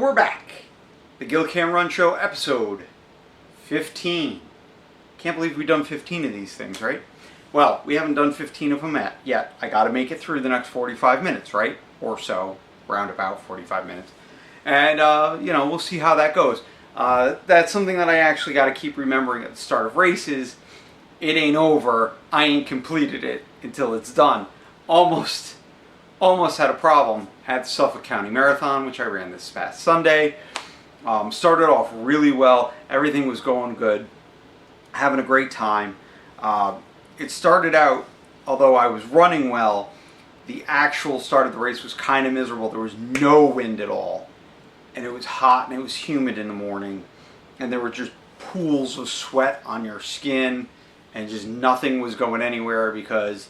we're back. The Gil Can Run Show, episode 15. Can't believe we've done 15 of these things, right? Well, we haven't done 15 of them yet. I got to make it through the next 45 minutes, right? Or so, roundabout 45 minutes. And, we'll see how that goes. That's something that I actually got to keep remembering at the start of races. It ain't over. I ain't completed it until it's done. Almost had a problem at the Suffolk County Marathon, which I ran this past Sunday. Started off really well. Everything was going good. Having a great time. It started out, although I was running well, the actual start of the race was kind of miserable. There was no wind at all. And it was hot and it was humid in the morning. And there were just pools of sweat on your skin. And just nothing was going anywhere because,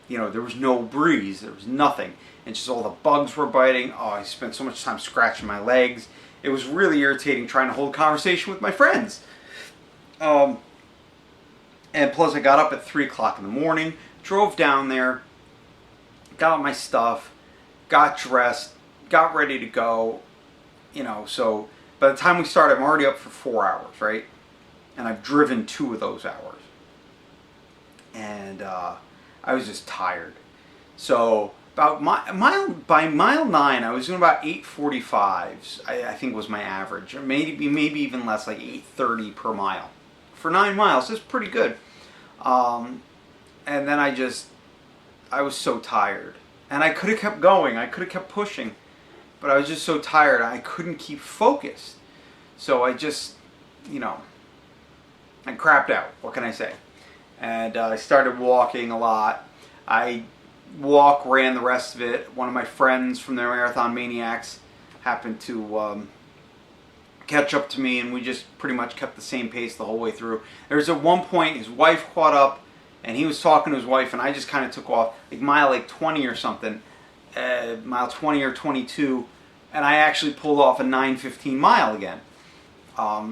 there was no breeze. There was nothing. And just all the bugs were biting. Oh, I spent so much time scratching my legs. It was really irritating trying to hold conversation with my friends. And plus I got up at 3 o'clock in the morning, drove down there, got my stuff, got dressed, got ready to go. So by the time we started, I'm already up for 4 hours, right? And I've driven 2 of those hours. And I was just tired. So about by mile 9, I was doing about 8:45s. I think was my average, or maybe even less, like 8:30 per mile. For 9 miles, that's pretty good. And then I was so tired, and I could have kept going. I could have kept pushing, but I was just so tired. I couldn't keep focused. So I just, I crapped out. What can I say? And I started walking a lot. I ran the rest of it. One of my friends from the Marathon Maniacs happened to catch up to me, and we just pretty much kept the same pace the whole way through. There was at one point his wife caught up, and he was talking to his wife, and I just kind of took off, mile 20 or something, mile 20 or 22, and I actually pulled off a 9:15 mile again. I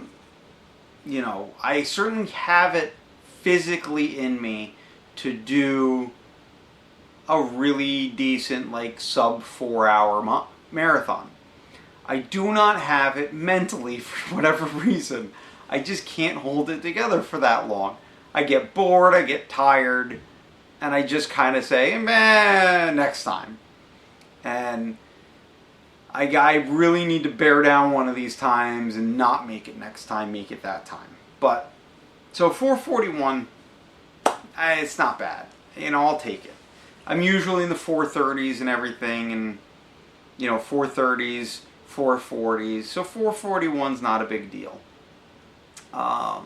certainly have it physically in me to do a really decent, sub 4 hour marathon. I do not have it mentally for whatever reason. I just can't hold it together for that long. I get bored, I get tired, and I just kind of say, man, next time. And I really need to bear down one of these times and not make it next time, make it that time. But, so 4:41, it's not bad. I'll take it. I'm usually in the 4:30s and everything, and 4:30s, 4:40s. So 4:41's not a big deal. I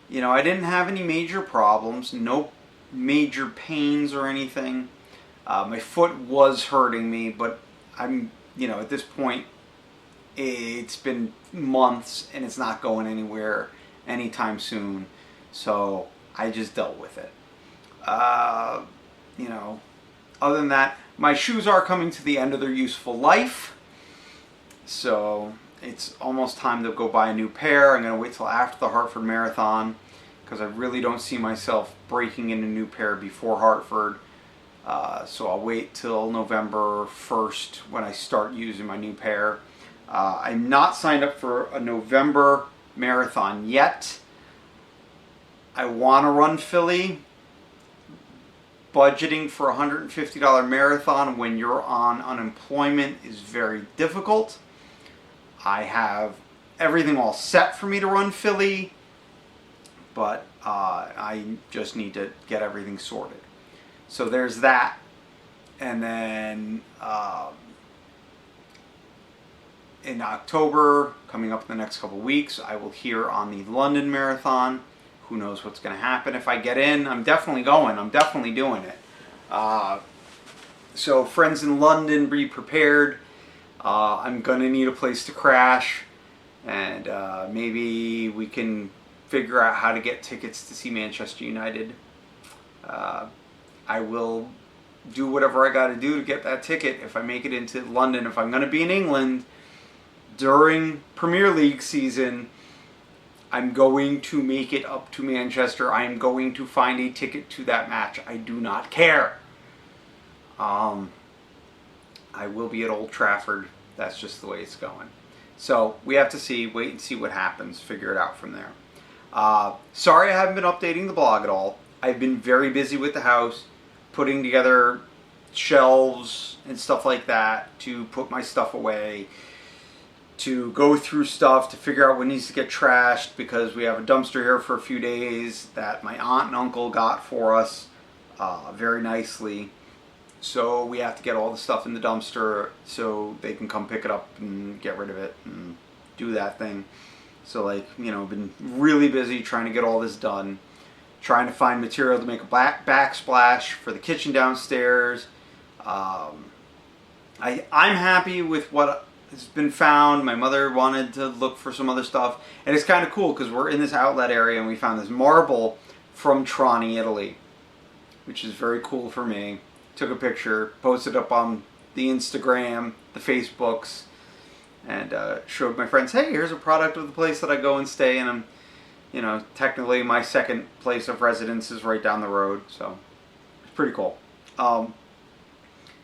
didn't have any major problems, no major pains or anything. My foot was hurting me, but I'm, at this point, it's been months and it's not going anywhere anytime soon. So I just dealt with it. Other than that, my shoes are coming to the end of their useful life. So it's almost time to go buy a new pair. I'm going to wait till after the Hartford Marathon because I really don't see myself breaking in a new pair before Hartford. So I'll wait till November 1st when I start using my new pair. I'm not signed up for a November marathon yet. I want to run Philly. Budgeting for a $150 marathon when you're on unemployment is very difficult. I have everything all set for me to run Philly, but I just need to get everything sorted. So there's that. And then in October, coming up in the next couple weeks, I will hear on the London Marathon. Who knows what's going to happen. If I get in, I'm definitely going. I'm definitely doing it. So friends in London, be prepared. I'm going to need a place to crash. And maybe we can figure out how to get tickets to see Manchester United. I will do whatever I got to do to get that ticket if I make it into London. If I'm going to be in England during Premier League season, I'm going to make it up to Manchester. I am going to find a ticket to that match. I do not care. I will be at Old Trafford. That's just the way it's going. So we have to wait and see what happens, figure it out from there. Sorry I haven't been updating the blog at all. I've been very busy with the house, putting together shelves and stuff like that to put my stuff away, to go through stuff, to figure out what needs to get trashed, because we have a dumpster here for a few days that my aunt and uncle got for us very nicely. So we have to get all the stuff in the dumpster so they can come pick it up and get rid of it and do that thing. So been really busy trying to get all this done, trying to find material to make a backsplash for the kitchen downstairs. I'm happy with what has been found. My mother wanted to look for some other stuff, and it's kind of cool because we're in this outlet area and we found this marble from Trani, Italy, which is very cool for me. Took a picture, posted up on the Instagram, the Facebooks, and showed my friends, hey, here's a product of the place that I go and stay, and I'm, technically my second place of residence is right down the road, so it's pretty cool.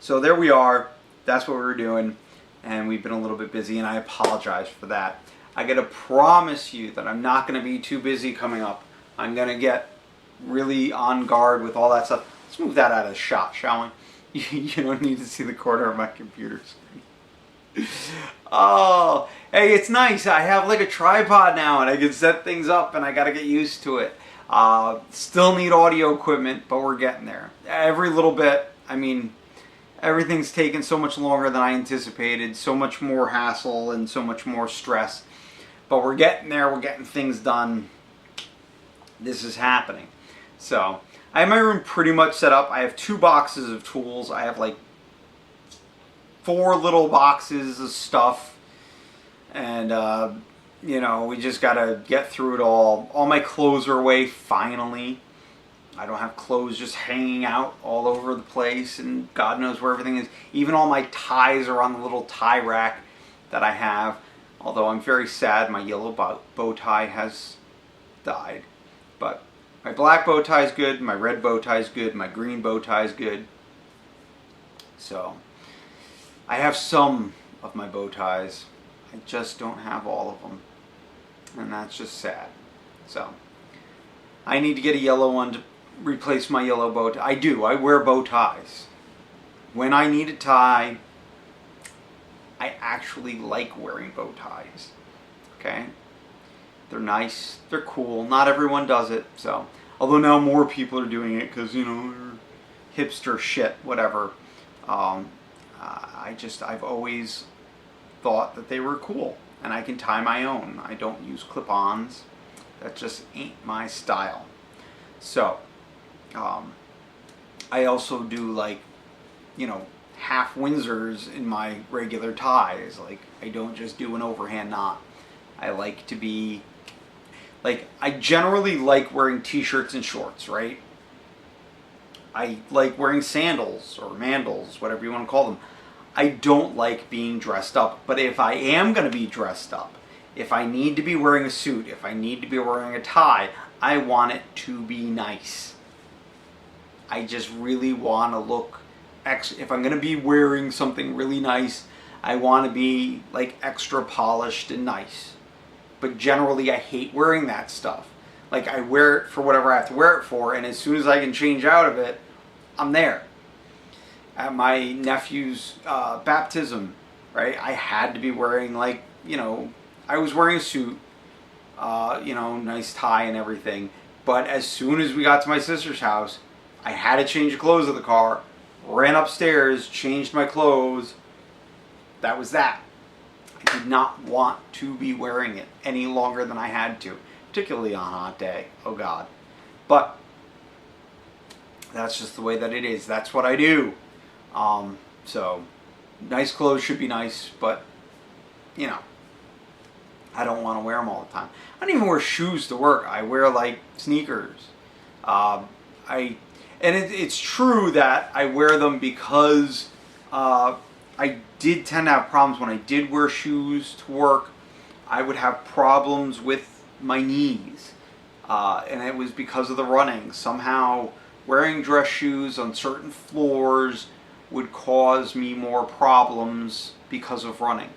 So there we are. That's what we were doing, and we've been a little bit busy, and I apologize for that. I gotta promise you that I'm not gonna be too busy coming up. I'm gonna get really on guard with all that stuff. Let's move that out of the shot, shall we? You don't need to see the corner of my computer screen. Oh, hey, it's nice. I have like a tripod now and I can set things up, and I got to get used to it. Still need audio equipment, but we're getting there. Every little bit. I mean, everything's taken so much longer than I anticipated, so much more hassle and so much more stress. But we're getting there. We're getting things done. This is happening. So I have my room pretty much set up. I have 2 boxes of tools. I have like 4 little boxes of stuff. And, we just got to get through it all. All my clothes are away, finally. I don't have clothes just hanging out all over the place, and God knows where everything is. Even all my ties are on the little tie rack that I have. Although I'm very sad my yellow bow tie has died. But my black bow tie is good, my red bow tie is good, my green bow tie is good. So, I have some of my bow ties. I just don't have all of them. And that's just sad. So, I need to get a yellow one to replace my yellow bow tie. I wear bow ties. When I need a tie, I actually like wearing bow ties. Okay? They're nice, they're cool. Not everyone does it, so. Although now more people are doing it because, hipster shit, whatever. I've always thought that they were cool. And I can tie my own. I don't use clip-ons. That just ain't my style. So, I also do half Windsors in my regular ties. I don't just do an overhand knot. I like to be, I generally like wearing t-shirts and shorts, right? I like wearing sandals or mandals, whatever you want to call them. I don't like being dressed up, but if I am going to be dressed up, if I need to be wearing a suit, if I need to be wearing a tie, I want it to be nice. I just really want to look, if I'm going to be wearing something really nice, I want to be extra polished and nice. But generally I hate wearing that stuff. I wear it for whatever I have to wear it for, and as soon as I can change out of it, I'm there. At my nephew's baptism, right, I had to be wearing I was wearing a suit, nice tie and everything. But as soon as we got to my sister's house, I had to change the clothes of the car, ran upstairs, changed my clothes. That was that. I did not want to be wearing it any longer than I had to, particularly on a hot day. Oh God. But that's just the way that it is. That's what I do. So nice clothes should be nice, but I don't want to wear them all the time. I don't even wear shoes to work. I wear sneakers. It's true that I wear them because I did tend to have problems when I did wear shoes to work. I would have problems with my knees, and it was because of the running. Somehow wearing dress shoes on certain floors would cause me more problems because of running.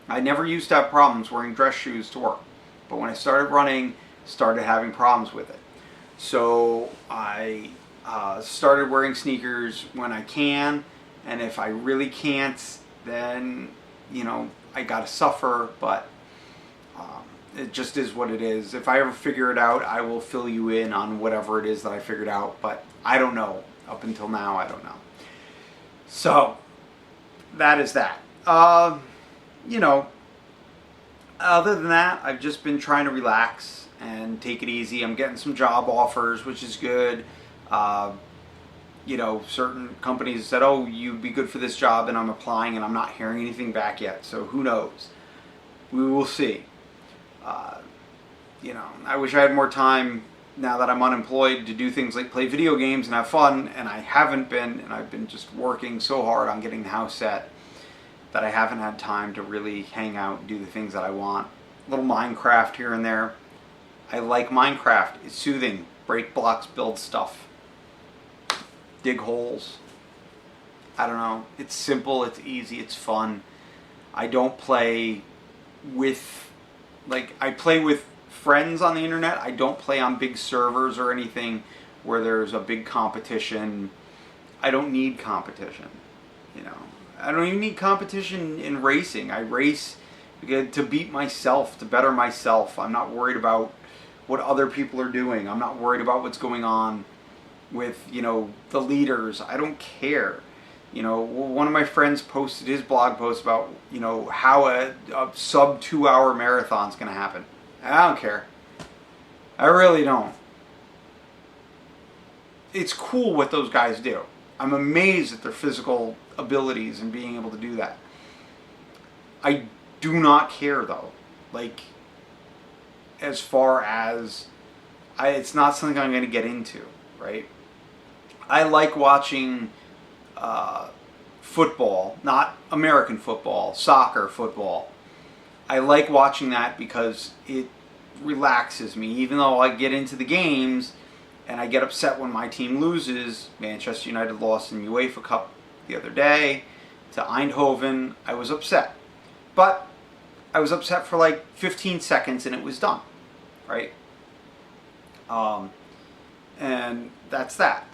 I never used to have problems wearing dress shoes to work, but when I started running, started having problems with it. So I started wearing sneakers when I can, and if I really can't, then I gotta suffer. But it just is what it is. If I ever figure it out, I will fill you in on whatever it is that I figured out. But I don't know. Up until now, I don't know. So that is that. Other than that, I've just been trying to relax and take it easy. I'm getting some job offers, which is good. Certain companies said, oh, you'd be good for this job, and I'm applying, and I'm not hearing anything back yet. So who knows? We will see. I wish I had more time now that I'm unemployed to do things like play video games and have fun, and I haven't been, and I've been just working so hard on getting the house set that I haven't had time to really hang out and do the things that I want. A little Minecraft here and there. I like Minecraft. It's soothing. Break blocks, build stuff. Dig holes. I don't know. It's simple, it's easy, it's fun. I don't play with, I play with friends on the internet. I don't play on big servers or anything where there's a big competition. I don't need competition, I don't even need competition in racing. I race to beat myself, to better myself. I'm not worried about what other people are doing. I'm not worried about what's going on with, the leaders. I don't care. One of my friends posted his blog post about, how a sub 2-hour marathon's going to happen. I don't care. I really don't. It's cool what those guys do. I'm amazed at their physical abilities and being able to do that. I do not care though. As far as it's not something I'm going to get into, right? I like watching football, not American football, soccer football. I like watching that because it relaxes me. Even though I get into the games and I get upset when my team loses. Manchester United lost in UEFA Cup the other day to Eindhoven. I was upset. But I was upset for 15 seconds and it was done, right? And that's that.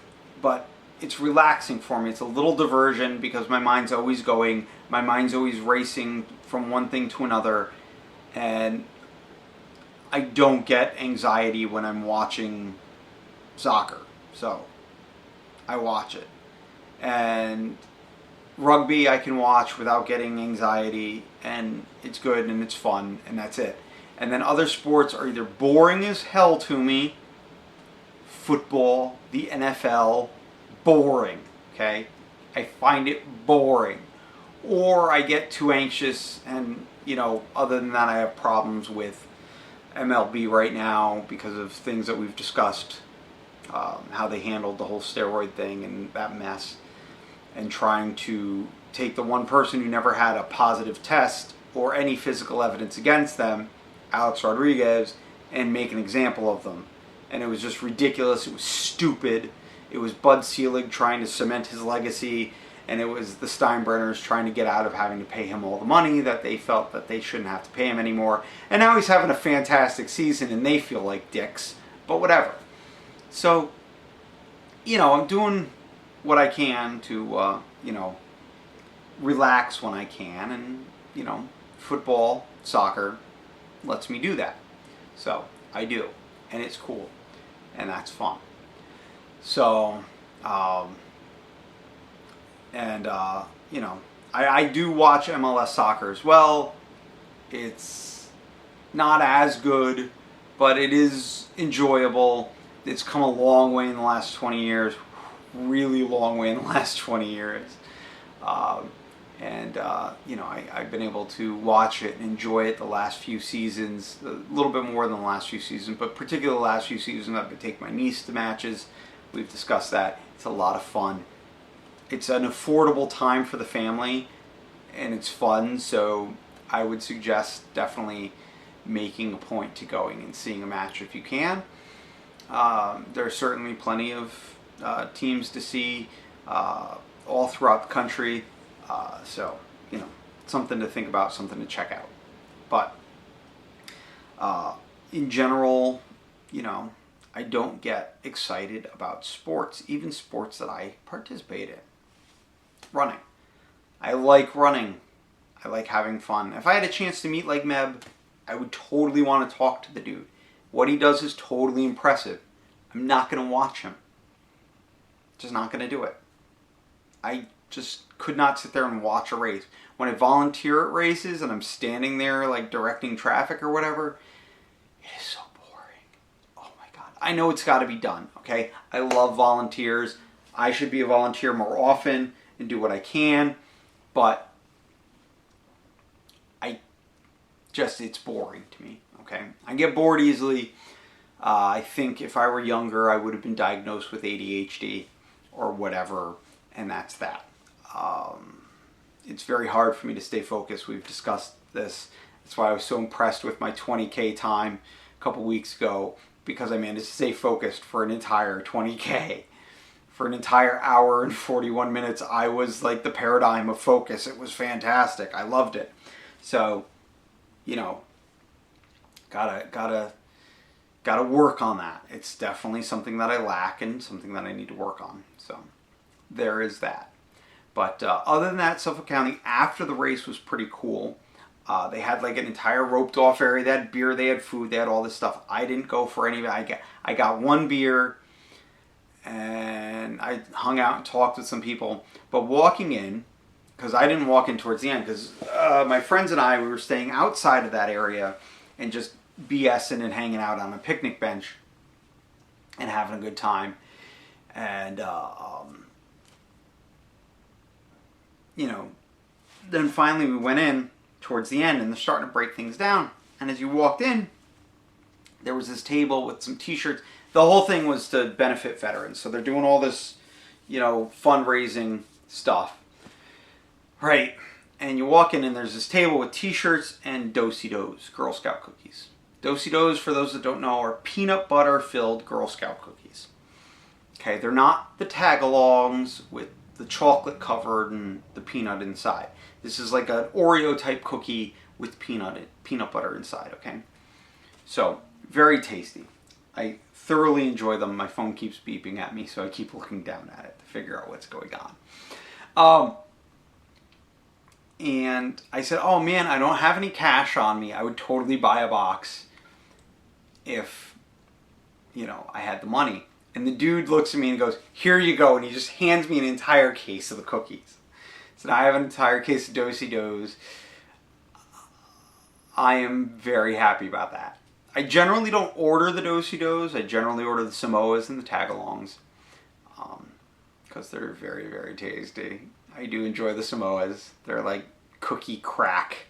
But it's relaxing for me. It's a little diversion because my mind's always going. My mind's always racing from one thing to another. And I don't get anxiety when I'm watching soccer. So I watch it. And rugby I can watch without getting anxiety, and it's good and it's fun, and that's it. And then other sports are either boring as hell to me. Football, the NFL, boring, okay? I find it boring. Or I get too anxious, and, other than that, I have problems with MLB right now because of things that we've discussed, how they handled the whole steroid thing and that mess, and trying to take the one person who never had a positive test or any physical evidence against them, Alex Rodriguez, and make an example of them. And it was just ridiculous. It was stupid. It was Bud Selig trying to cement his legacy, and it was the Steinbrenners trying to get out of having to pay him all the money that they felt that they shouldn't have to pay him anymore. And now he's having a fantastic season, and they feel like dicks, but whatever. So, I'm doing what I can to, relax when I can, and, football, soccer lets me do that. So, I do, and it's cool, and that's fun. So, I do watch MLS soccer as well. It's not as good, but it is enjoyable. It's come a long way in the last 20 years. Really long way in the last 20 years. I've been able to watch it and enjoy it the last few seasons, a little bit more than the last few seasons, but particularly the last few seasons. I've been taking my niece to matches. We've discussed that. It's a lot of fun. It's an affordable time for the family, and it's fun, so I would suggest definitely making a point to going and seeing a match if you can. There are certainly plenty of teams to see all throughout the country, so something to think about, something to check out. But in general, I don't get excited about sports, even sports that I participate in. Running. I like running. I like having fun. If I had a chance to meet like Meb, I would totally want to talk to the dude. What he does is totally impressive. I'm not going to watch him. Just not going to do it. I just could not sit there and watch a race. When I volunteer at races and I'm standing there like directing traffic or whatever, it is so boring. Oh my God. I know it's got to be done, okay? I love volunteers. I should be a volunteer more often and do what I can, but it's boring to me, okay? I get bored easily. I think if I were younger, I would have been diagnosed with ADHD or whatever, and that's that. It's very hard for me to stay focused. We've discussed this. That's why I was so impressed with my 20K time a couple weeks ago, because I managed to stay focused for an entire 20K. For an entire hour and 41 minutes, I was like the paradigm of focus. It was fantastic. I loved it. So, gotta work on that. It's definitely something that I lack and something that I need to work on. So, there is that. But other than that, Suffolk County, after the race, was pretty cool. They had like an entire roped off area. They had beer, they had food, they had all this stuff. I didn't go for any of it. I got one beer, and I hung out and talked with some people. But walking in, because I didn't walk in towards the end, because my friends and I, we were staying outside of that area and just BSing and hanging out on a picnic bench and having a good time. And, then finally we went in towards the end and they're starting to break things down. And as you walked in, there was this table with some t-shirts. The whole thing was to benefit veterans. So they're doing all this, fundraising stuff. Right. And you walk in and there's this table with t-shirts and Do-si-dos, Girl Scout cookies. Do-si-dos, for those that don't know, are peanut butter filled Girl Scout cookies. Okay, they're not the tag-alongs with the chocolate covered and the peanut inside. This is like an Oreo type cookie with peanut butter inside, okay? So, very tasty. I thoroughly enjoy them. My phone keeps beeping at me, so I keep looking down at it to figure out what's going on. And I said, oh man, I don't have any cash on me. I would totally buy a box if, I had the money. And the dude looks at me and goes, here you go. And he just hands me an entire case of the cookies. So now I have an entire case of Do-si-dos. I am very happy about that. I generally don't order the Do-si-dos. I generally order the Samoas and the tag-alongs. Because they're very, very tasty. I do enjoy the Samoas. They're like cookie crack.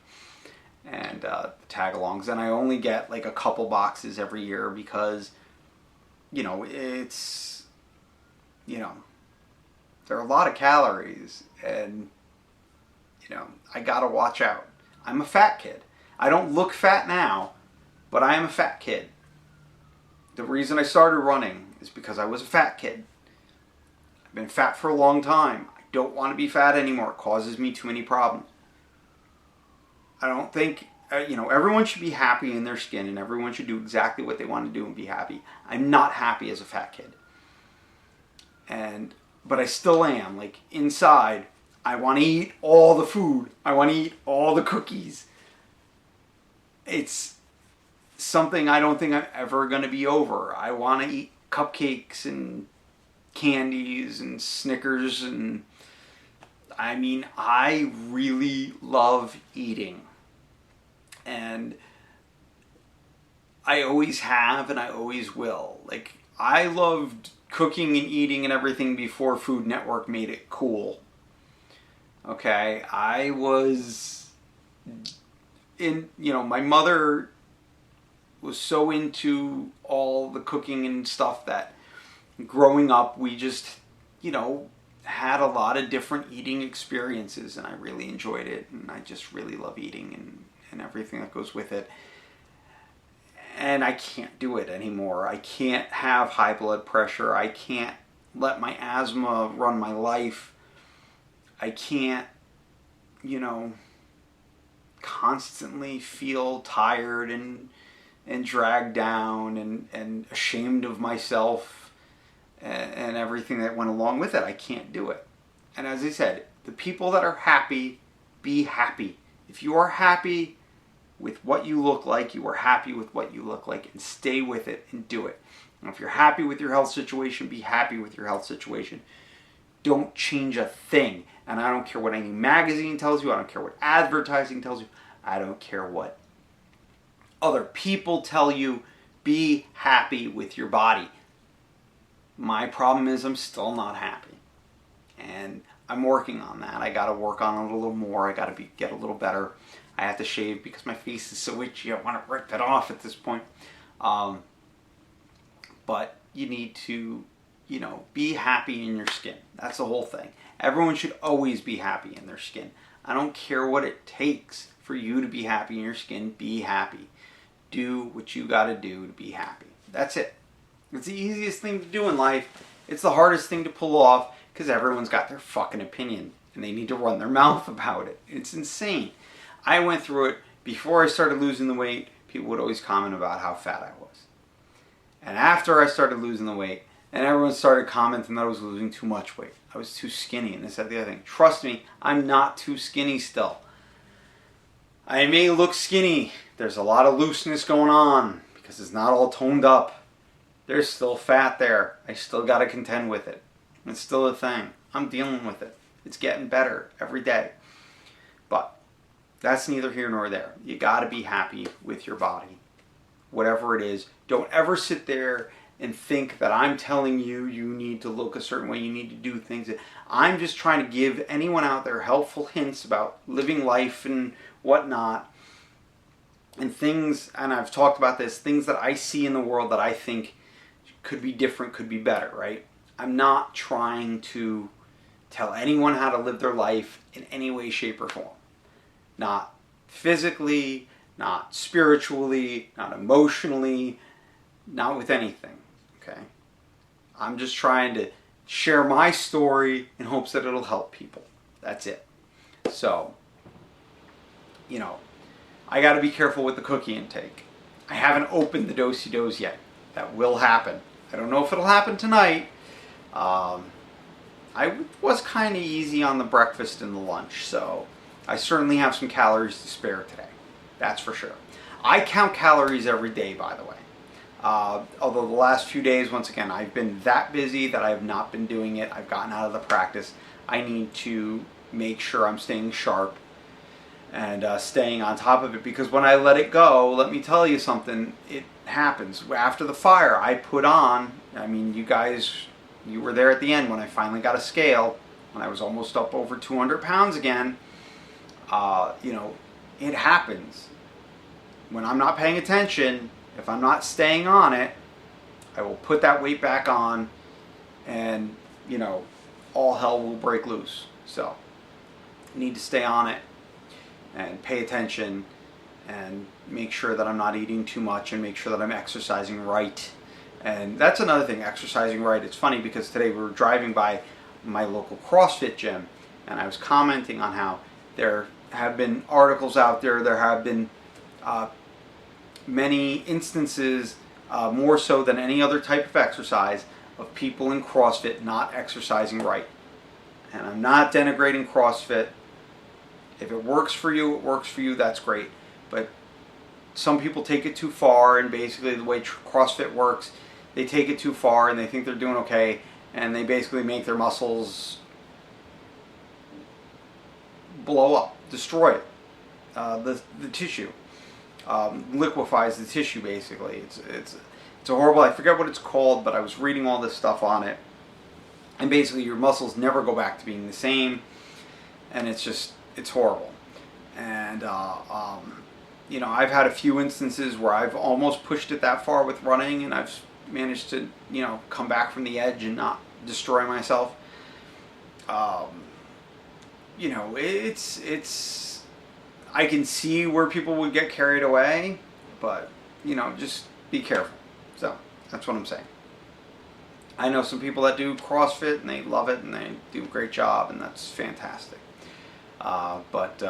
And the tag-alongs. And I only get like a couple boxes every year because, it's, there are a lot of calories. And, I gotta watch out. I'm a fat kid. I don't look fat now, but I am a fat kid. The reason I started running is because I was a fat kid. I've been fat for a long time. I don't want to be fat anymore. It causes me too many problems. I don't think, everyone should be happy in their skin and everyone should do exactly what they want to do and be happy. I'm not happy as a fat kid. But I still am. Like, inside, I want to eat all the food. I want to eat all the cookies. It's something I don't think I'm ever going to be over. I want to eat cupcakes and candies and Snickers, and I really love eating. And I always have and I always will. Like, I loved cooking and eating and everything before Food Network made it cool. Okay, I was my mother was so into all the cooking and stuff that growing up we just, had a lot of different eating experiences, and I really enjoyed it, and I just really love eating and everything that goes with it. And I can't do it anymore. I can't have high blood pressure. I can't let my asthma run my life. I can't, constantly feel tired and dragged down and ashamed of myself and everything that went along with it. I can't do it. And as I said, the people that are happy, be happy. If you are happy with what you look like, you are happy with what you look like, and stay with it and do it. And if you're happy with your health situation, be happy with your health situation. Don't change a thing. And I don't care what any magazine tells you. I don't care what advertising tells you. I don't care what other people tell you. Be happy with your body. My problem is I'm still not happy. And I'm working on that. I got to work on it a little more. I got to get a little better. I have to shave because my face is so itchy. I want to rip it off at this point. But you need to, be happy in your skin. That's the whole thing. Everyone should always be happy in their skin. I don't care what it takes for you to be happy in your skin. Be happy. Do what you got to do to be happy. That's it. It's the easiest thing to do in life. It's the hardest thing to pull off because everyone's got their fucking opinion and they need to run their mouth about it. It's insane. I went through it before I started losing the weight. People would always comment about how fat I was. And after I started losing the weight, and everyone started commenting that I was losing too much weight. I was too skinny, and this, that, the other thing. Trust me, I'm not too skinny still. I may look skinny. There's a lot of looseness going on because it's not all toned up. There's still fat there. I still got to contend with it. It's still a thing. I'm dealing with it. It's getting better every day. But that's neither here nor there. You got to be happy with your body. Whatever it is. Don't ever sit there and think that I'm telling you need to look a certain way, you need to do things. I'm just trying to give anyone out there helpful hints about living life and whatnot. And things, and I've talked about this, things that I see in the world that I think could be different, could be better, right? I'm not trying to tell anyone how to live their life in any way, shape, or form. Not physically, not spiritually, not emotionally, not with anything, okay? I'm just trying to share my story in hopes that it'll help people. That's it. So, I got to be careful with the cookie intake. I haven't opened the Do-Si-Dos yet. That will happen. I don't know if it'll happen tonight. I was kind of easy on the breakfast and the lunch, so I certainly have some calories to spare today. That's for sure. I count calories every day, by the way. Although the last few days, once again, I've been that busy that I have not been doing it. I've gotten out of the practice. I need to make sure I'm staying sharp and staying on top of it, because when I let it go, let me tell you something, it happens. After the fire, I put on, you guys, you were there at the end when I finally got a scale, when I was almost up over 200 pounds again. It happens. When I'm not paying attention, if I'm not staying on it, I will put that weight back on and, all hell will break loose. So, I need to stay on it and pay attention and make sure that I'm not eating too much and make sure that I'm exercising right. And that's another thing, exercising right. It's funny because today we were driving by my local CrossFit gym and I was commenting on how there have been articles out there, there have been many instances, more so than any other type of exercise, of people in CrossFit not exercising right. And I'm not denigrating CrossFit. If it works for you, it works for you, that's great. But some people take it too far, and basically the way CrossFit works, they take it too far and they think they're doing okay, and they basically make their muscles blow up, destroy it, the tissue. Liquefies the tissue basically. It's a horrible, I forget what it's called, but I was reading all this stuff on it, and basically your muscles never go back to being the same, and it's horrible. And I've had a few instances where I've almost pushed it that far with running, and I've managed to come back from the edge and not destroy myself. It's I can see where people would get carried away, but just be careful. So that's what I'm saying. I know some people that do CrossFit and they love it and they do a great job, and that's fantastic. But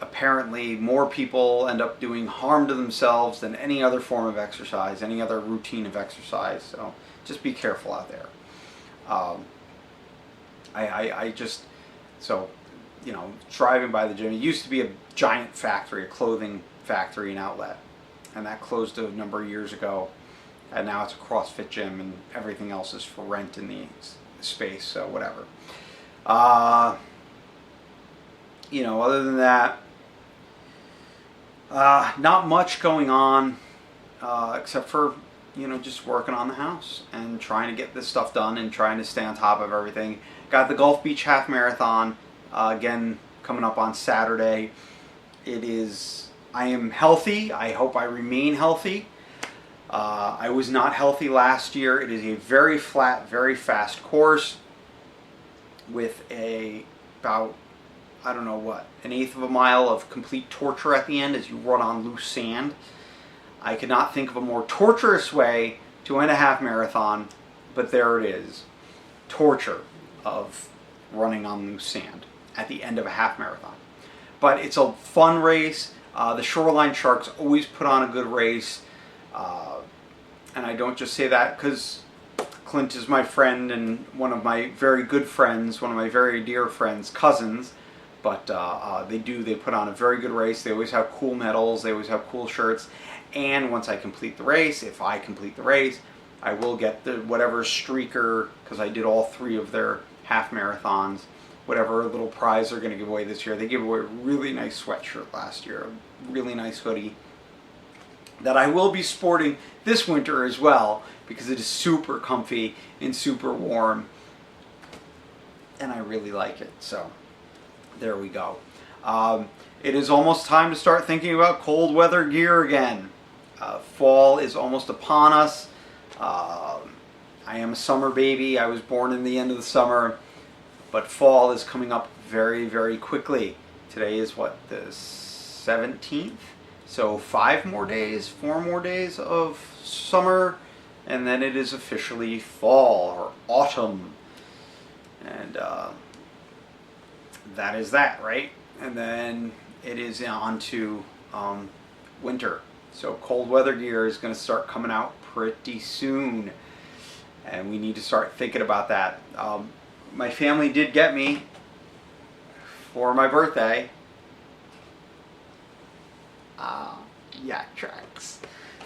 apparently more people end up doing harm to themselves than any other form of exercise, any other routine of exercise. So just be careful out there. I just, so, you know, driving by the gym, it used to be a giant factory, a clothing factory and outlet, and that closed a number of years ago, and now it's a CrossFit gym, and everything else is for rent in the space, so whatever. You know, other than that, not much going on, except for, you know, just working on the house and trying to get this stuff done and trying to stay on top of everything. Got the Gulf Beach Half Marathon, again, coming up on Saturday. I am healthy. I hope I remain healthy. I was not healthy last year. It is a very flat, very fast course with about, I don't know what, 1/8 of a mile of complete torture at the end as you run on loose sand. I could not think of a more torturous way to end a half marathon, but there it is. Torture of running on loose sand at the end of a half marathon. But it's a fun race. The Shoreline Sharks always put on a good race. And I don't just say that because Clint is my friend and one of my very good friends, one of my very dear friends, cousins. But they put on a very good race. They always have cool medals. They always have cool shirts. And once I complete the race, if I complete the race, I will get the whatever streaker, because I did all 3 of their half marathons, whatever little prize they're going to give away this year. They gave away a really nice sweatshirt last year, a really nice hoodie that I will be sporting this winter as well, because it is super comfy and super warm, and I really like it. So there we go. It is almost time to start thinking about cold weather gear again. Fall is almost upon us. I am a summer baby. I was born in the end of the summer, but fall is coming up very, very quickly. Today is what, the 17th? So 4 more days of summer, and then it is officially fall or autumn. And that is that, right? And then it is on to winter. So cold weather gear is going to start coming out pretty soon, and we need to start thinking about that. My family did get me for my birthday yak tracks.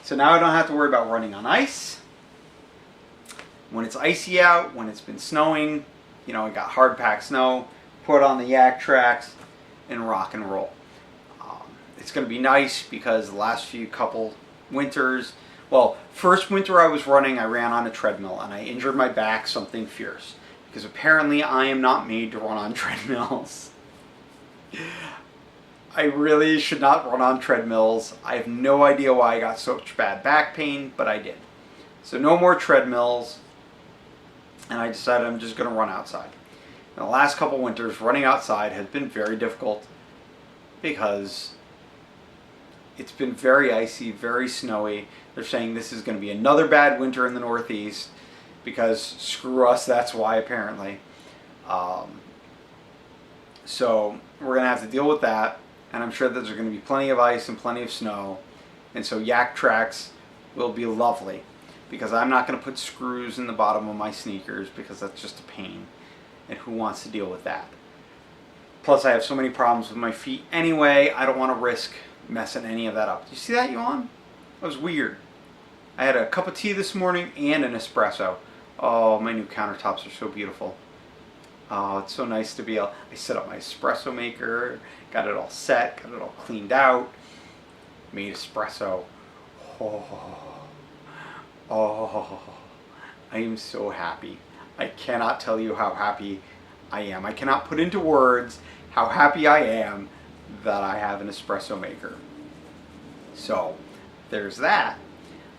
So now I don't have to worry about running on ice. When it's icy out, when it's been snowing, you know, I got hard packed snow, put on the yak tracks and rock and roll. It's going to be nice because the last few couple winters, well, first winter I was running, I ran on a treadmill and I injured my back something fierce, because apparently I am not made to run on treadmills. I really should not run on treadmills. I have no idea why I got such bad back pain, but I did. So no more treadmills, and I decided I'm just going to run outside. And the last couple winters, running outside has been very difficult because it's been very icy, very snowy. They're saying this is going to be another bad winter in the Northeast because screw us, that's why apparently. So we're going to have to deal with that, and I'm sure that there's going to be plenty of ice and plenty of snow, and so yak tracks will be lovely, because I'm not going to put screws in the bottom of my sneakers because that's just a pain, and who wants to deal with that? Plus I have so many problems with my feet anyway, I don't want to risk messing any of that up. Do you see that, Yuan? That was weird. I had a cup of tea this morning and an espresso. Oh, my new countertops are so beautiful. Oh, it's so nice to be able, I set up my espresso maker, got it all set, got it all cleaned out, made espresso. Oh, I am so happy. I cannot tell you how happy I am. I cannot put into words how happy I am that I have an espresso maker. So there's that.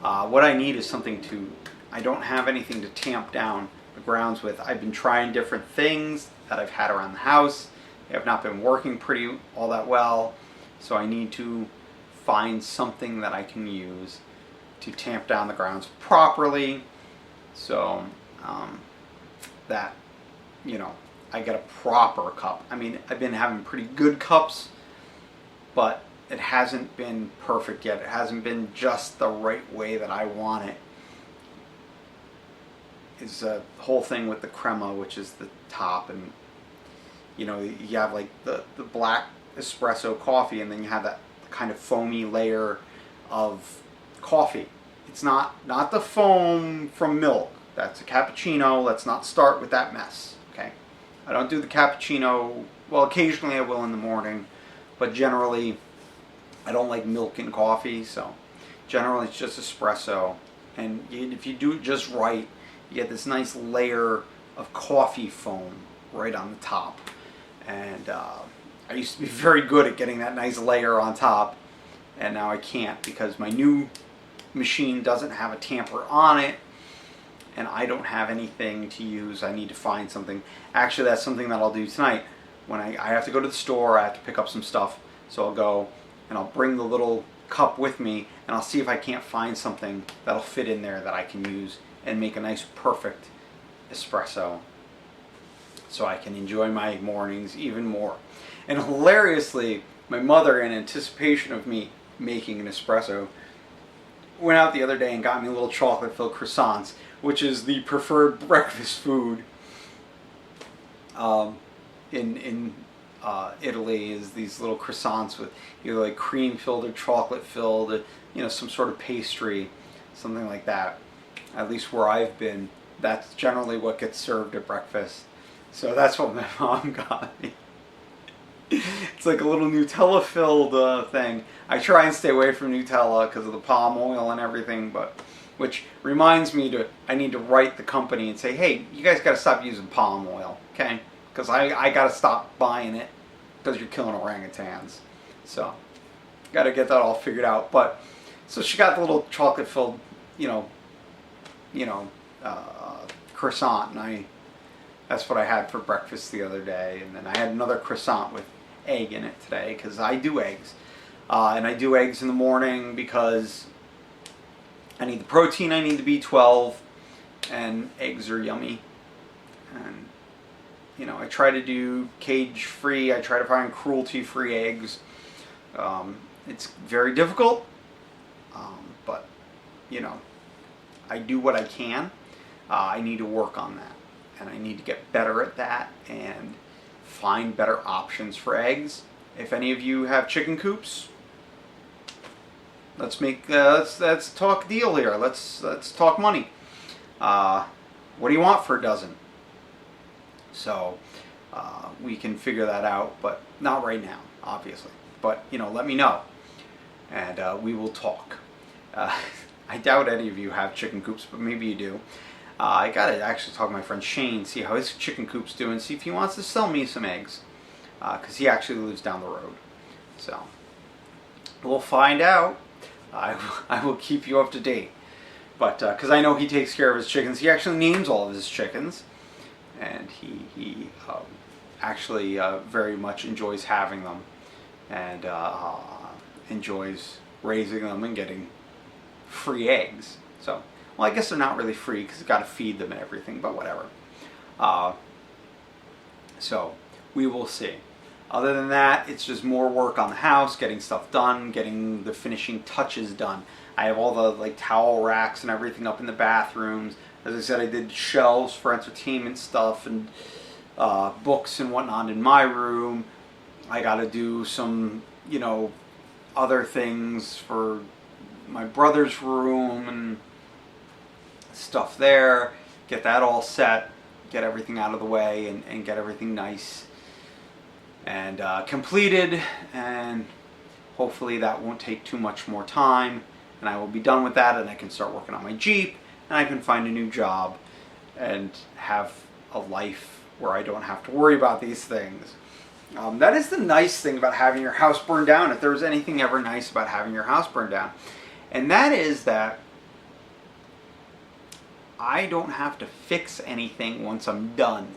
What I need is something to, I don't have anything to tamp down the grounds with. I've been trying different things that I've had around the house. They have not been working all that well. So I need to find something that I can use to tamp down the grounds properly. So that, you know, I get a proper cup. I mean, I've been having pretty good cups, but it hasn't been perfect yet. It hasn't been just the right way that I want it. It's the whole thing with the crema, which is the top, and you know, you have like the black espresso coffee, and then you have that kind of foamy layer of coffee. It's not the foam from milk. That's a cappuccino. Let's not start with that mess, okay? I don't do the cappuccino. Well, occasionally I will in the morning, but generally I don't like milk in coffee, so generally it's just espresso. And if you do it just right, you get this nice layer of coffee foam right on the top. And I used to be very good at getting that nice layer on top, and now I can't because my new machine doesn't have a tamper on it, and I don't have anything to use. I need to find something. Actually, that's something that I'll do tonight. When I have to go to the store, I have to pick up some stuff, so I'll go and I'll bring the little cup with me, and I'll see if I can't find something that'll fit in there that I can use and make a nice perfect espresso, so I can enjoy my mornings even more. And hilariously, my mother, in anticipation of me making an espresso, went out the other day and got me little chocolate-filled croissants, which is the preferred breakfast food in Italy. Is these little croissants with either like cream-filled or chocolate-filled, you know, some sort of pastry, something like that. At least where I've been, that's generally what gets served at breakfast. So that's what my mom got me. It's like a little Nutella-filled thing. I try and stay away from Nutella because of the palm oil and everything, but which reminds me I need to write the company and say, hey, you guys got to stop using palm oil, okay? Because I got to stop buying it because you're killing orangutans. So, got to get that all figured out. But so she got the little chocolate-filled, croissant, and that's what I had for breakfast the other day. And then I had another croissant with egg in it today because I do eggs. And I do eggs in the morning because I need the protein, I need the B12, and eggs are yummy. And, you know, I try to do cage-free, I try to find cruelty-free eggs. It's very difficult, but, you know, I do what I can. I need to work on that, and I need to get better at that and find better options for eggs. If any of you have chicken coops, let's talk deal here. Let's talk money. What do you want for a dozen? So we can figure that out, but not right now, obviously. But you know, let me know, and we will talk. I doubt any of you have chicken coops, but maybe you do. I gotta actually talk to my friend Shane, see how his chicken coop's doing, see if he wants to sell me some eggs, because he actually lives down the road. So we'll find out. I will keep you up to date. But because I know he takes care of his chickens, he actually names all of his chickens, and he actually very much enjoys having them, and enjoys raising them and getting free eggs. So, well, I guess they're not really free because you've got to feed them and everything, but whatever. So we will see. Other than that, it's just more work on the house, getting stuff done, getting the finishing touches done. I have all the like towel racks and everything up in the bathrooms. As I said, I did shelves for entertainment stuff and books and whatnot in my room. I got to do some, you know, other things for my brother's room and stuff there. Get that all set, get everything out of the way, and get everything nice and completed, and hopefully that won't take too much more time, and I will be done with that, and I can start working on my Jeep, and I can find a new job and have a life where I don't have to worry about these things. That is the nice thing about having your house burned down, if there was anything ever nice about having your house burned down, and that is that I don't have to fix anything once I'm done.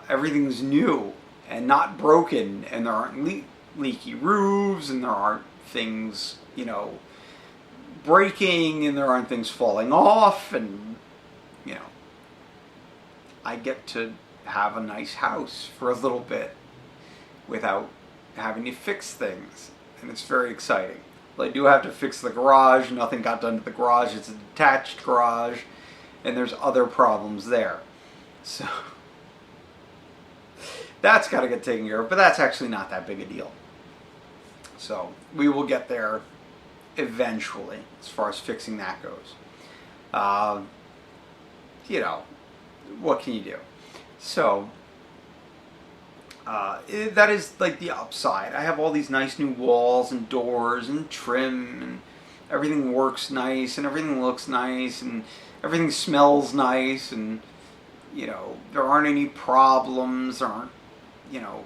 Everything's new and not broken, and there aren't leaky roofs, and there aren't things, you know, breaking, and there aren't things falling off, and, you know, I get to have a nice house for a little bit without having to fix things, and it's very exciting. Well, I do have to fix the garage. Nothing got done to the garage. It's a detached garage, and there's other problems there. So that's got to get taken care of, but that's actually not that big a deal. So we will get there eventually as far as fixing that goes. You know, what can you do? So that is like the upside. I have all these nice new walls and doors and trim, and everything works nice, and everything looks nice, and everything smells nice, and you know, there aren't any problems. There aren't, you know,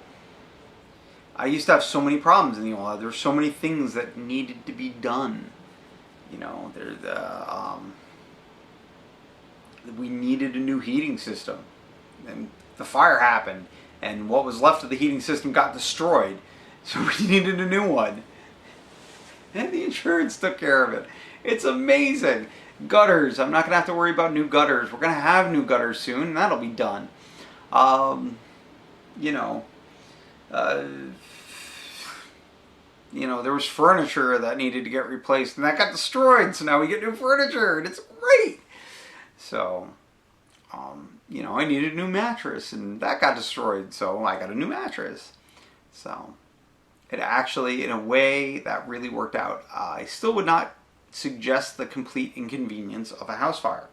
I used to have so many problems in the oil. There were so many things that needed to be done. You know, we needed a new heating system, and the fire happened, and what was left of the heating system got destroyed, so we needed a new one, and the insurance took care of it. It's amazing. Gutters, I'm not gonna have to worry about new gutters. We're gonna have new gutters soon, and that'll be done. You know, there was furniture that needed to get replaced, and that got destroyed, so now we get new furniture, and it's great. So, you know, I needed a new mattress, and that got destroyed, so I got a new mattress. So, it actually, in a way, that really worked out. I still would not suggest the complete inconvenience of a house fire.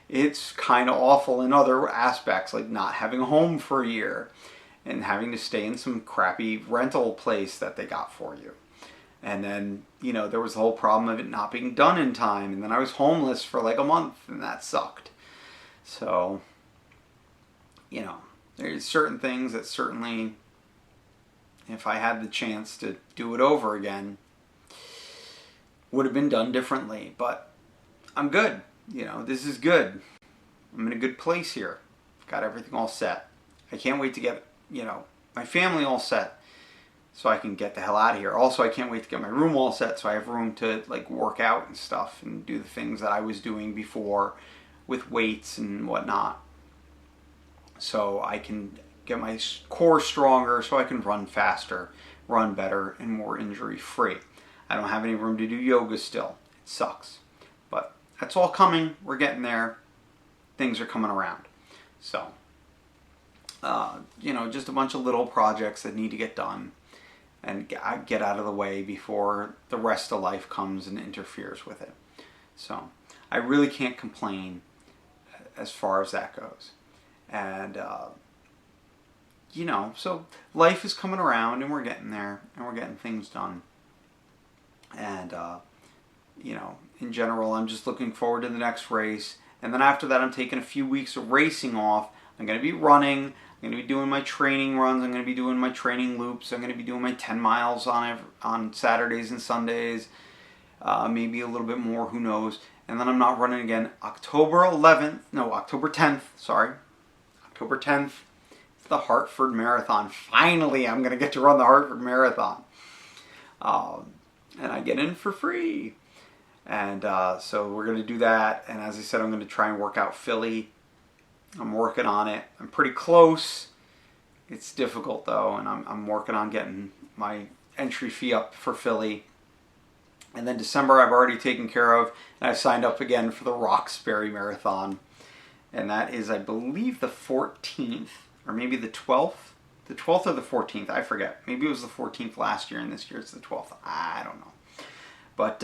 It's kind of awful in other aspects, like not having a home for a year and having to stay in some crappy rental place that they got for you. And then, you know, there was the whole problem of it not being done in time, and then I was homeless for like a month, and that sucked. So, you know, there's certain things that certainly, if I had the chance to do it over again, would have been done differently. But I'm good. You know, this is good. I'm in a good place here. Got everything all set. I can't wait to get, you know, my family all set so I can get the hell out of here. Also, I can't wait to get my room all set so I have room to like work out and stuff and do the things that I was doing before with weights and whatnot. So I can get my core stronger so I can run faster, run better, and more injury free. I don't have any room to do yoga still. It sucks. But that's all coming. We're getting there. Things are coming around. So, you know, just a bunch of little projects that need to get done and get out of the way before the rest of life comes and interferes with it. So, I really can't complain as far as that goes. And, you know, so life is coming around and we're getting there and we're getting things done. And, you know, in general, I'm just looking forward to the next race. And then after that, I'm taking a few weeks of racing off. I'm going to be running. I'm going to be doing my training runs. I'm going to be doing my training loops. I'm going to be doing my 10 miles on Saturdays and Sundays. Maybe a little bit more, who knows. And then I'm not running again. October 10th, sorry. October 10th, it's the Hartford Marathon. Finally, I'm going to get to run the Hartford Marathon. And I get in for free. And so we're going to do that. And as I said, I'm going to try and work out Philly. I'm working on it. I'm pretty close. It's difficult though, and I'm working on getting my entry fee up for Philly. And then December I've already taken care of, and I've signed up again for the Roxbury Marathon. And that is, I believe, the 14th, or maybe the 12th. The 12th or the 14th, I forget. Maybe it was the 14th last year, and this year it's the 12th. I don't know. But,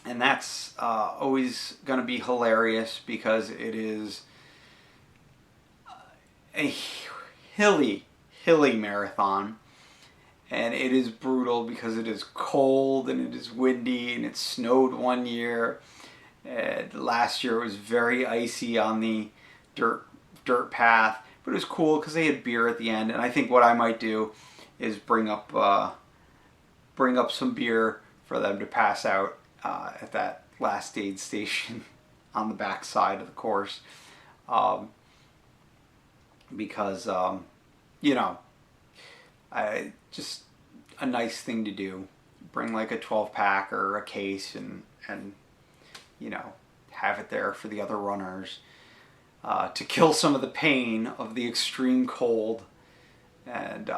and that's always going to be hilarious because it is a hilly marathon. And it is brutal because it is cold and it is windy and it snowed one year. And last year it was very icy on the dirt path. But it was cool because they had beer at the end. And I think what I might do is bring up some beer for them to pass out at that last aid station on the back side of the course. Because, you know, just a nice thing to do. Bring like a 12-pack or a case and you know, have it there for the other runners. to kill some of the pain of the extreme cold. And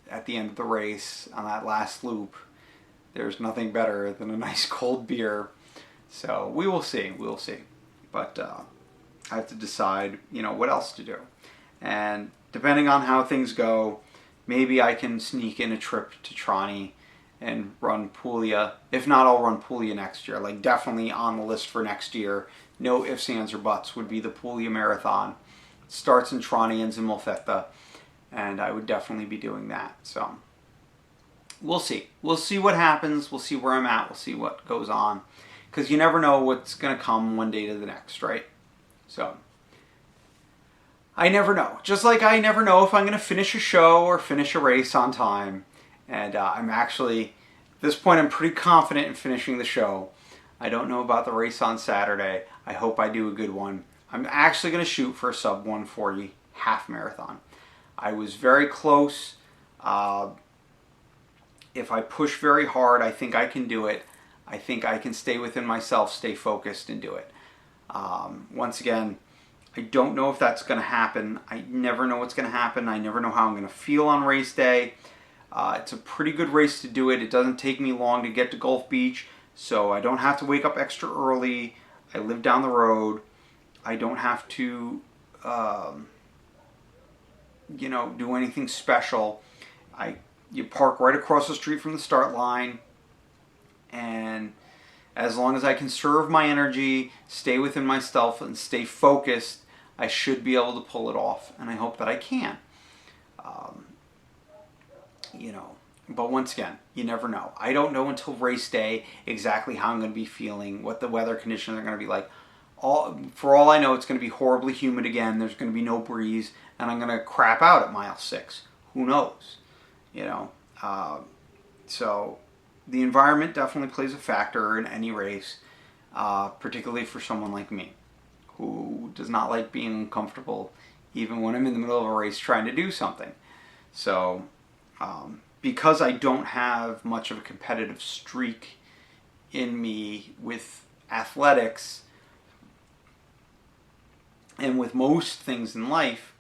at the end of the race, on that last loop, there's nothing better than a nice cold beer. So we will see, But I have to decide, what else to do. And depending on how things go, maybe I can sneak in a trip to Trani and run Puglia. If not, I'll run Puglia next year. Like, definitely on the list for next year. No ifs, ands, or buts would be the Puglia Marathon. It starts in Trani, ends in Molfetta. And I would definitely be doing that. So we'll see. We'll see what happens. We'll see where I'm at. We'll see what goes on. Because you never know what's going to come one day to the next, right? So I never know. Just like I never know if I'm going to finish a show or finish a race on time. And I'm actually, at this point, I'm pretty confident in finishing the show. I don't know about the race on Saturday. I hope I do a good one. I'm actually going to shoot for a sub 140 half marathon. I was very close. If I push very hard, I think I can do it. I think I can stay within myself, stay focused, and do it. Once again, I don't know if that's going to happen. I never know what's going to happen. I never know how I'm going to feel on race day. It's a pretty good race to do it. It doesn't take me long to get to Gulf Beach, so I don't have to wake up extra early. I live down the road. I don't have to, do anything special. You park right across the street from the start line, and as long as I conserve my energy, stay within myself, and stay focused, I should be able to pull it off, and I hope that I can. But once again, you never know. I don't know until race day exactly how I'm going to be feeling, what the weather conditions are going to be like. For all I know, it's going to be horribly humid again. There's going to be no breeze, and I'm going to crap out at mile 6. Who knows? So the environment definitely plays a factor in any race, particularly for someone like me, who does not like being uncomfortable, even when I'm in the middle of a race trying to do something. So because I don't have much of a competitive streak in me with athletics and with most things in life,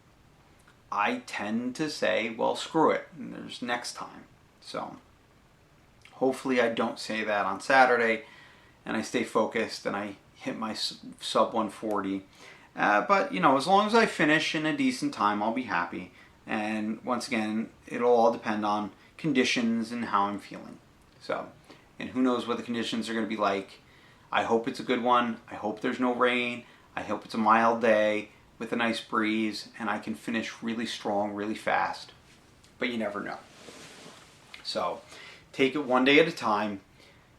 I tend to say, well, screw it, and there's next time. So hopefully I don't say that on Saturday, and I stay focused and I hit my sub 140. But, as long as I finish in a decent time, I'll be happy. And once again, it'll all depend on conditions and how I'm feeling. So, and who knows what the conditions are going to be like. I hope it's a good one. I hope there's no rain. I hope it's a mild day with a nice breeze, and I can finish really strong, really fast. But you never know. So take it one day at a time.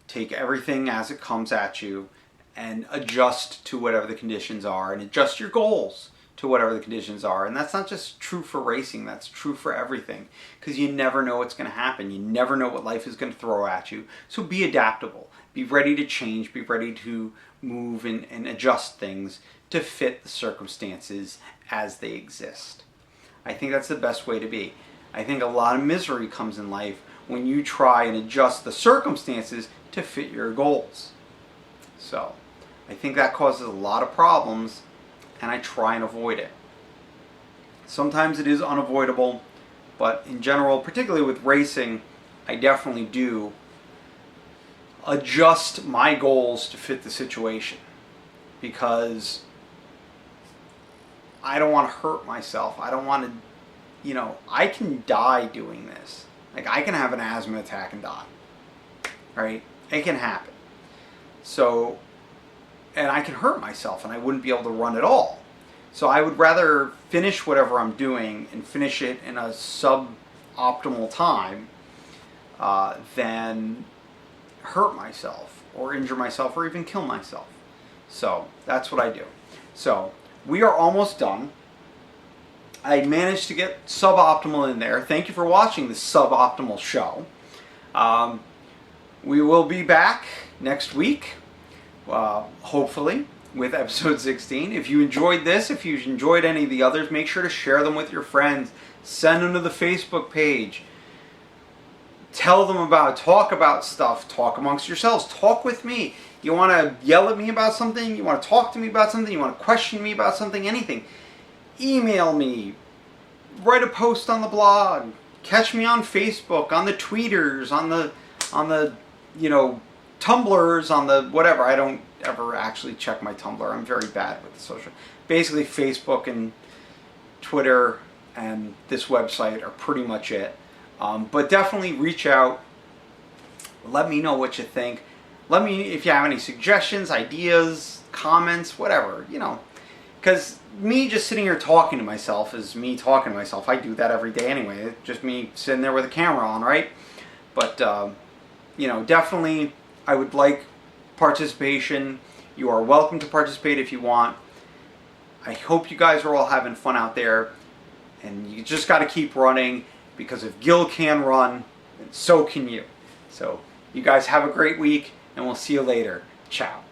Take everything as it comes at you and adjust to whatever the conditions are, and adjust your goals to whatever the conditions are. And that's not just true for racing, that's true for everything, because you never know what's going to happen. You never know what life is going to throw at you. So be adaptable. Be ready to change. Be ready to move and adjust things to fit the circumstances as they exist. I think that's the best way to be. I think a lot of misery comes in life when you try and adjust the circumstances to fit your goals. So I think that causes a lot of problems, and I try and avoid it. Sometimes it is unavoidable, but in general, particularly with racing, I definitely do adjust my goals to fit the situation, because I don't want to hurt myself. I don't want to, I can die doing this. Like, I can have an asthma attack and die, right? It can happen. So, and I can hurt myself and I wouldn't be able to run at all. So I would rather finish whatever I'm doing and finish it in a suboptimal time than hurt myself or injure myself or even kill myself. So that's what I do. So we are almost done. I managed to get suboptimal in there. Thank you for watching this suboptimal show. We will be back next week, hopefully, with episode 16. If you enjoyed this, if you enjoyed any of the others, make sure to share them with your friends. Send them to the Facebook page. Tell them about it. Talk about stuff. Talk amongst yourselves. Talk with me. You want to yell at me about something? You want to talk to me about something? You want to question me about something? Anything. Email me. Write a post on the blog. Catch me on Facebook, on the tweeters, on the Tumblrs, on the whatever. I don't ever actually check my Tumblr. I'm very bad with the social. Basically, Facebook and Twitter and this website are pretty much it. But definitely reach out. Let me know what you think. Let me, if you have any suggestions, ideas, comments, whatever, because me just sitting here talking to myself is me talking to myself. I do that every day anyway. It's just me sitting there with a camera on, right? But, definitely I would like participation. You are welcome to participate if you want. I hope you guys are all having fun out there. And you just got to keep running, because if Gil can run, then so can you. So you guys have a great week, and we'll see you later. Ciao.